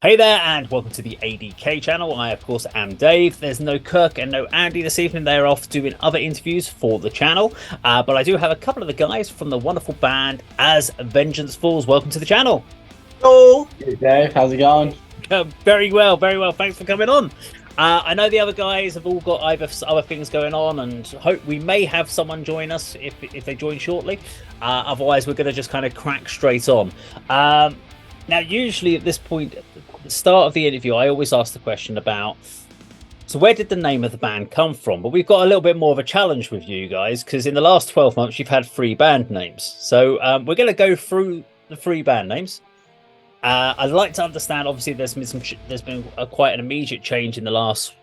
Hey there, and welcome to the A.D.K channel. I, of course, am Dave. There's no Kirk and no Andy this evening. They're off doing other interviews for the channel. But I do have a couple of the guys from the wonderful band As Vengeance Falls. Welcome to the channel. Hello. Hey Dave, how's it going? Very well, very well. Thanks for coming on. I know the other guys have all got either other things going on, and hope we may have someone join us if they join shortly. Otherwise, we're going to just kind of crack straight on. Now, usually at this point, at the start of the interview, I always ask the question about, so where did the name of the band come from? But we've got a little bit more of a challenge with you guys, because in the last 12 months, you've had 3 band names. So we're going to go through the 3 band names. I'd like to understand, obviously, there's been quite an immediate change in the last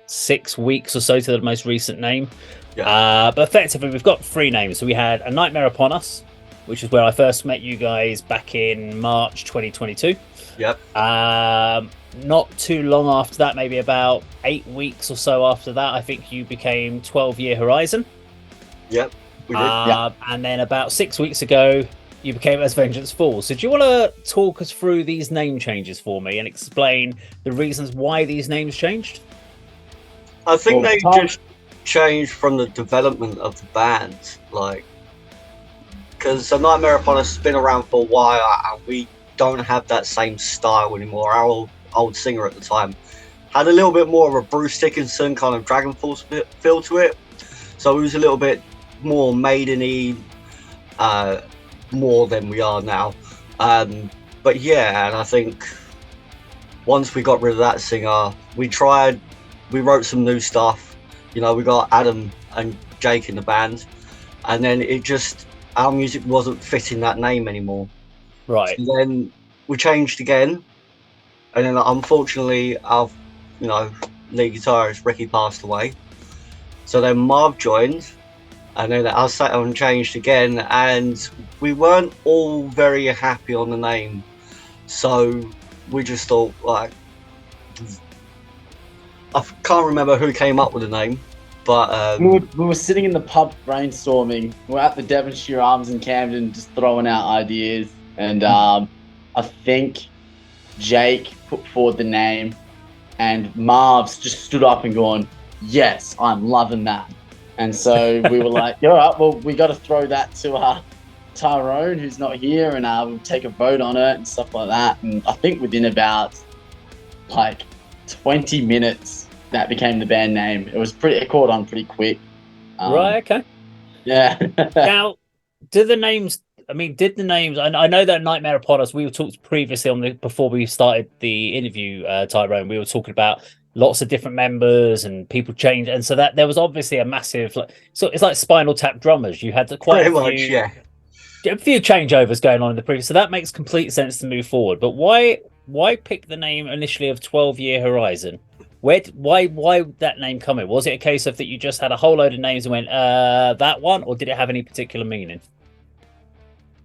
6 weeks or so to the most recent name. Yeah. But effectively, we've got 3 names. So we had A Nightmare Upon Us, which is where I first met you guys back in March 2022. Yep. Not too long after that, maybe about 8 weeks or so after that, I think you became 12 Year Horizon. Yep, we did. And then about 6 weeks ago, you became As Vengeance Falls. So do you want to talk us through these name changes for me and explain the reasons why these names changed? I think they just changed from the development of the band, because A Nightmare Upon Us has been around for a while, and we don't have that same style anymore. Our old singer at the time had a little bit more of a Bruce Dickinson kind of Dragon Force feel to it, so it was a little bit more maiden-y, more than we are now. But yeah, and I think once we got rid of that singer, we wrote some new stuff. You know, we got Adam and Jake in the band, and then our music wasn't fitting that name anymore. Right. So then we changed again, and then unfortunately our lead guitarist Ricky passed away. So then Marv joined, and then I sat on and changed again, and we weren't all very happy on the name. So we just thought, I can't remember who came up with the name, but we were sitting in the pub brainstorming. We were at the Devonshire Arms in Camden, just throwing out ideas. And I think Jake put forward the name, and Marv's just stood up and gone, "Yes, I'm loving that." And so we were like, "All right, well, we got to throw that to Tyrone, who's not here, and we'll take a vote on it and stuff like that." And I think within about 20 minutes, that became the band name. It caught on pretty quick. Right. Okay. Yeah. Now, did the names? I know that Nightmare Upon Us, we were talked previously before we started the interview, Tyrone, we were talking about lots of different members and people changed, and so that there was obviously a massive, so it's like Spinal Tap drummers. You had quite a few changeovers going on in the previous, so that makes complete sense to move forward. But why pick the name initially of 12 Year Horizon? Why that name come in? Was it a case of that you just had a whole load of names and went that one, or did it have any particular meaning?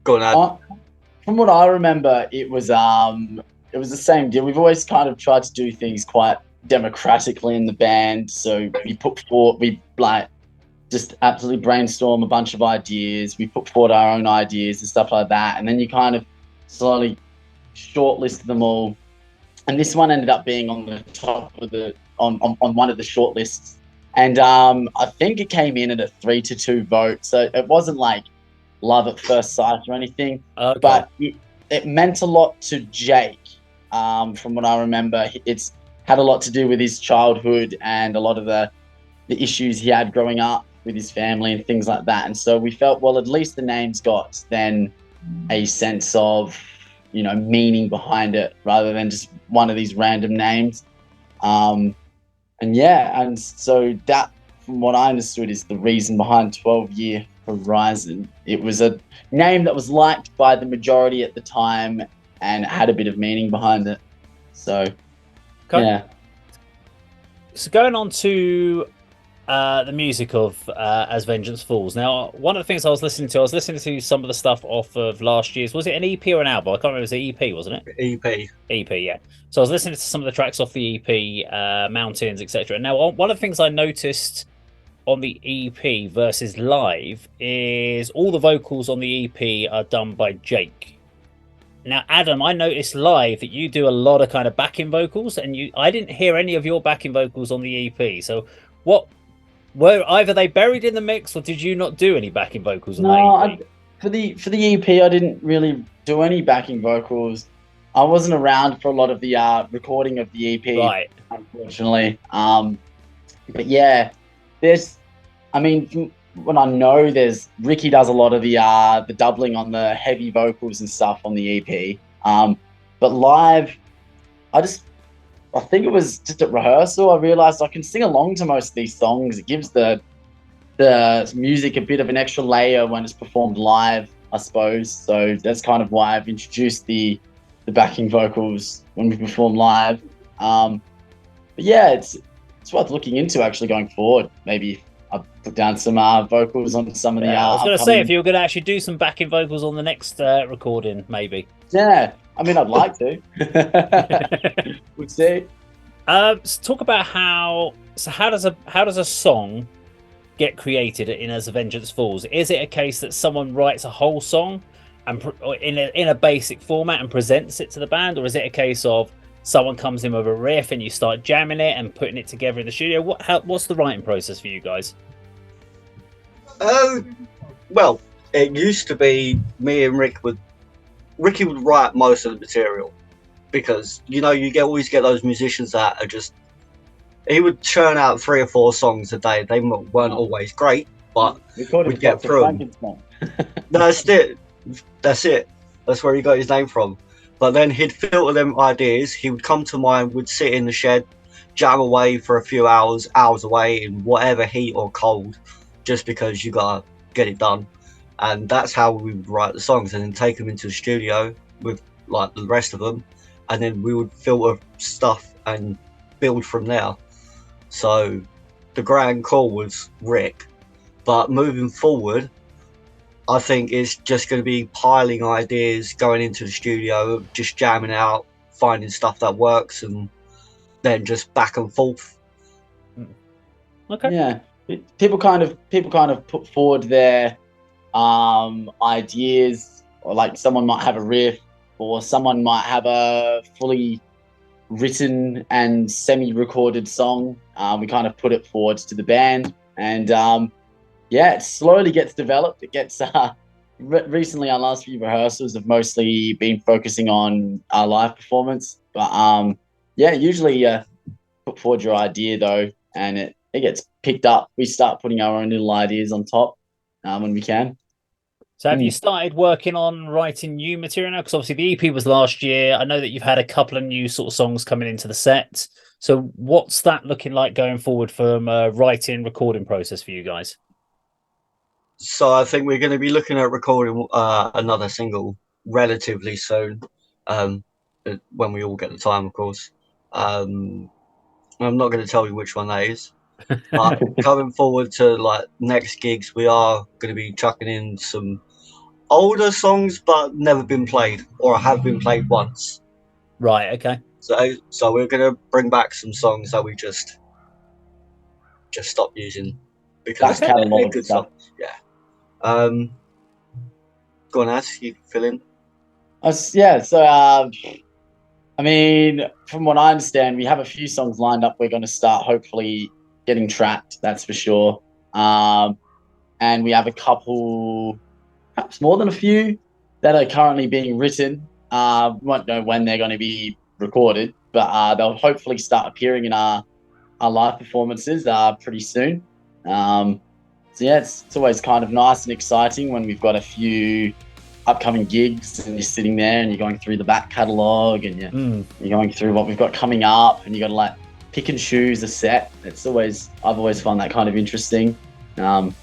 Go on, from what I remember, it was the same deal. We've always kind of tried to do things quite democratically in the band. So we just absolutely brainstorm a bunch of ideas. We put forward our own ideas and stuff like that, and then you kind of slowly shortlist them all. And this one ended up being on the top of on one of the shortlists, and I think it came in at a 3-2 vote. So it wasn't like love at first sight or anything, okay. But it meant a lot to Jake. From what I remember, it's had a lot to do with his childhood and a lot of the issues he had growing up with his family and things like that. And so we felt, well, at least the name's got then a sense of, meaning behind it rather than just one of these random names. And so that, from what I understood, is the reason behind 12 Year Horizon. It was a name that was liked by the majority at the time, and it had a bit of meaning behind it. So, okay. Yeah. So going on to the music of As Vengeance Falls. Now, one of the things I was listening to some of the stuff off of last year's, was it an EP or an album? I can't remember, it was an EP, wasn't it? EP, yeah. So I was listening to some of the tracks off the EP, Mountains, etc. Now, one of the things I noticed on the EP versus live is all the vocals on the EP are done by Jake. Now, Adam, I noticed live that you do a lot of kind of backing vocals, and I didn't hear any of your backing vocals on the EP. So, what were either they buried in the mix, or did you not do any backing vocals on that EP? For the EP, I didn't really do any backing vocals. I wasn't around for a lot of the recording of the EP, Right. unfortunately. But yeah, from what I know, Ricky does a lot of the doubling on the heavy vocals and stuff on the EP. But live, I think it was just at rehearsal, I realized I can sing along to most of these songs. It gives the music a bit of an extra layer when it's performed live, I suppose. So that's kind of why I've introduced the backing vocals when we perform live. But yeah, it's worth looking into actually going forward. Maybe I'll put down some vocals on some of the. I was going to say, if you were going to actually do some backing vocals on the next recording, maybe. Yeah, I mean, I'd like to. We'll see. So talk about how does a song get created in As a Vengeance Falls? Is it a case that someone writes a whole song and in a basic format and presents it to the band, or is it a case of someone comes in with a riff and you start jamming it and putting it together in the studio? What's the writing process for you guys? Well, it used to be me and Ricky would write most of the material, because you always get those musicians that are just, he would churn out 3 or 4 songs a day. They weren't always great, but we'd get through them. That's it. That's where he got his name from. But then he'd filter them ideas. He would come to mine, would sit in the shed, jam away for a few hours away in whatever heat or cold, just because you gotta get it done. And that's how we would write the songs, and then take them into the studio with like the rest of them, and then we would filter stuff and build from there. So the grand call was Rick, but moving forward, I think it's just going to be piling ideas, going into the studio, just jamming out, finding stuff that works, and then just back and forth. Okay. Yeah, people kind of put forward their ideas, or like someone might have a riff, or someone might have a fully written and semi-recorded song. We kind of put it forward to the band, and it slowly gets developed. It gets recently our last few rehearsals have mostly been focusing on our live performance, but usually put forward your idea though, and it gets picked up. We start putting our own little ideas on top when we can. So have you started working on writing new material now? Because obviously the EP was last year. I know that you've had a couple of new sort of songs coming into the set. So what's that looking like going forward from a writing, recording process for you guys? So I think we're going to be looking at recording another single relatively soon, when we all get the time, of course. I'm not going to tell you which one that is. But coming forward to like next gigs, we are going to be chucking in some older songs but never been played, or have been played once. Right. Okay. So we're going to bring back some songs that we just stopped using because they're good songs. Yeah. Go on, Ash, you fill in. So I mean, from what I understand, we have a few songs lined up. We're going to start hopefully getting tracked, that's for sure. And we have a couple, perhaps more than a few, that are currently being written. We won't know when they're going to be recorded, but they'll hopefully start appearing in our live performances pretty soon. It's always kind of nice and exciting when we've got a few upcoming gigs and you're sitting there and you're going through the back catalogue and you're going through what we've got coming up, and you got to like pick and choose a set. I've always found that kind of interesting. Our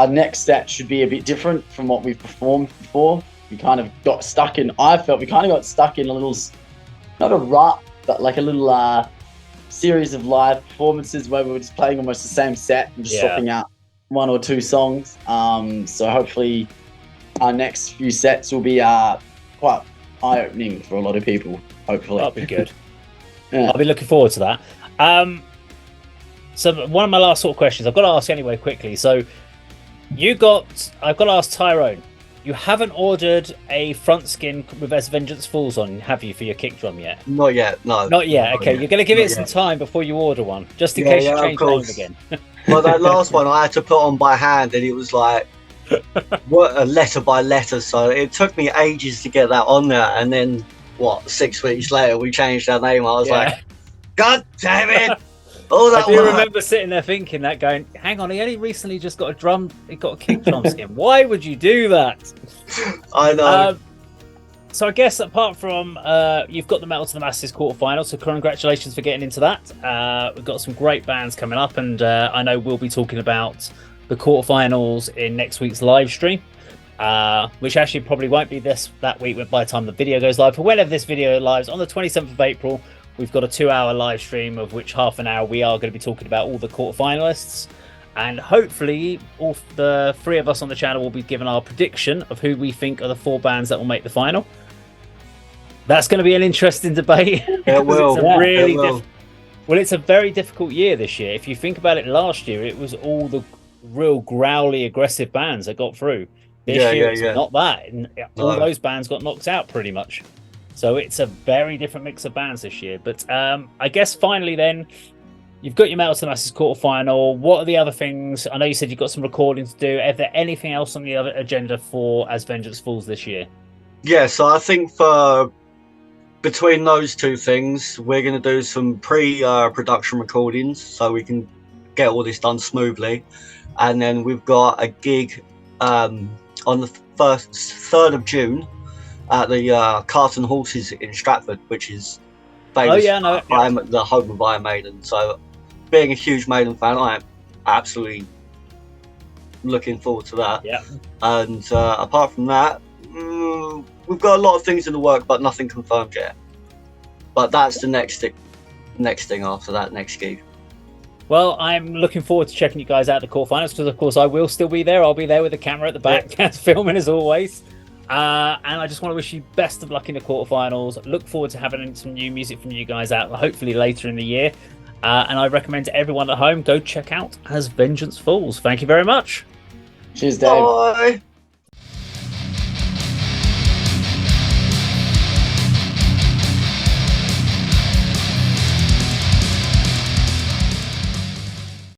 next set should be a bit different from what we've performed before. I felt we kind of got stuck in a little, not a rut, but like a little series of live performances where we were just playing almost the same set and just swapping out 1 or 2 songs. So hopefully our next few sets will be quite eye-opening for a lot of people, hopefully. That'll be good. Yeah. I'll be looking forward to that. So one of my last sort of questions I've got to ask anyway quickly. So I've got to ask Tyrone, You haven't ordered a front skin with As Vengeance Falls on, have you, for your kick drum yet? Not yet, no. Not yet. Okay, you're going to give Not it some yet. time before you order one, just in case you of change name course. again. Well, that last one I had to put on by hand, and it was like what a letter by letter. So it took me ages to get that on there, and then 6 weeks later we changed our name. I was like, God damn it! All that I do work. remember sitting there thinking that, going, "Hang on, he only recently just got he got a kick drum skin. Why would you do that?" I know. So I guess apart from you've got the Metal to the Masses quarterfinal, so congratulations for getting into that. We've got some great bands coming up, and I know we'll be talking about the quarterfinals in next week's live stream, which actually probably won't be that week by the time the video goes live. For whenever this video lives on the 27th of April, we've got a 2-hour live stream of which half an hour we are going to be talking about all the quarterfinalists. And hopefully, all the three of us on the channel will be given our prediction of who we think are the 4 bands that will make the final. That's going to be an interesting debate. It will. It's a very difficult year this year. If you think about it, last year it was all the real growly, aggressive bands that got through. This year it's not that. And all those bands got knocked out pretty much. So it's a very different mix of bands this year. But I guess finally then, you've got your Metal to the Masses quarterfinal. What are the other things? I know you said you've got some recording to do. Is there anything else on the other agenda for As Vengeance Falls this year? Yeah, so I think between those two things, we're going to do some pre-production recordings so we can get all this done smoothly. And then we've got a gig on the 3rd of June at the Cart and Horses in Stratford, which is famous the home of Iron Maiden. So being a huge Maiden fan, I am absolutely looking forward to that. Yeah. And apart from that, we've got a lot of things in the work, but nothing confirmed yet. But that's the next thing after that next gig. Well, I'm looking forward to checking you guys out at the quarterfinals because, of course, I will still be there. I'll be there with the camera at the back, filming as always. And I just want to wish you best of luck in the quarterfinals. Look forward to having some new music from you guys out, hopefully later in the year. And I recommend to everyone at home, go check out As Vengeance Falls. Thank you very much. Cheers, Dave. Bye.